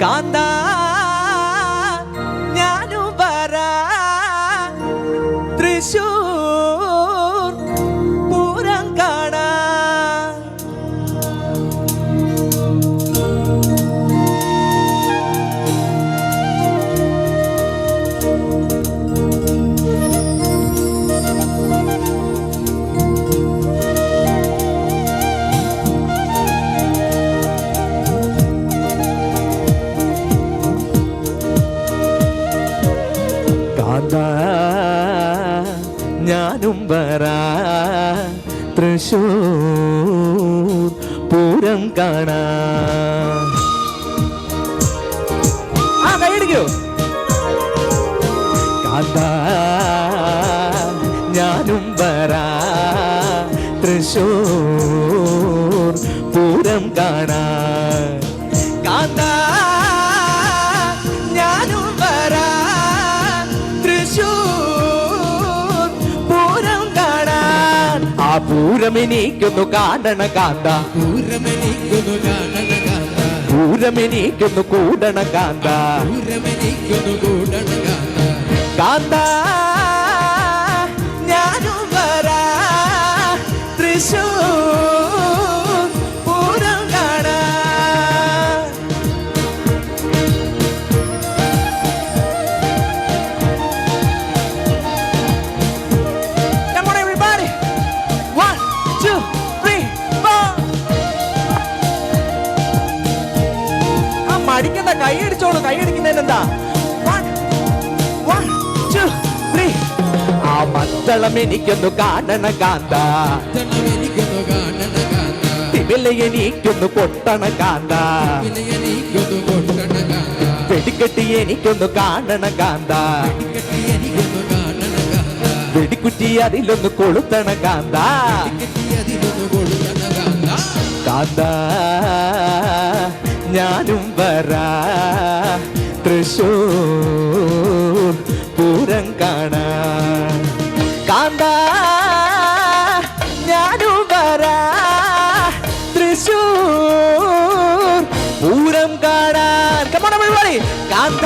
കാന്ത ഞാനും വരാ തൃശൂർ പൂരം കാണാ. ഞാനും വരാ തൃശൂർ പൂരം കാണാ. കൈയടിക്കോ? കാന്ത ഞാനും വരാ തൃശൂർ പൂരം കാണാ. കാന്ത ഞാനും വരാ തൃശൂർ പൂരം കാണാൻ. ആ പൂരമെനിക്കൊന്നു കാണണ കാന്ത, പൂരമെനിക്കൊന്നു കാണണ കാന്ത, പൂരമെനിക്കൊന്നു കൂടണ കാന്ത, പൂരമെനിക്കൊന്നു കൂടണ കാന്ത. കാന്ത ഞാനും വരാ തൃശൂർ പൂരം കാണാൻ. Come on everybody, 1 2 3 4. ആ മടിക്കണ്ട, കൈയടിച്ചോളൂ. കൈയടിക്കുന്നതിനെന്താ? 1 2 3. ആ മത്തളം എനിക്കൊന്നു കാണണ കാന്ത, എനിക്കൊന്നു കാണണ കാന്ത, തിമില എനിക്കൊന്നു കൊട്ടണ കാന്ത, എനിക്കൊന്നു കൊട്ടണ കാന്ത, വെടിക്കെട്ടി എനിക്കൊന്നു കാണണ കാന്ത, എനിക്കൊന്നു കാണണ കാന്ത, വെടിക്കുറ്റി അതിലൊന്ന് കൊളുത്തണ കാന്ത, അതിലൊന്നു കൊളുത്തണ കാന്ത. കാന്ത ഞാനും വരാ തൃശൂർ പൂരം കാണാൻ. കാന്ത ഞാനും വരാ തൃശൂർ പൂരം കാണാൻ. Come on everybody, kantha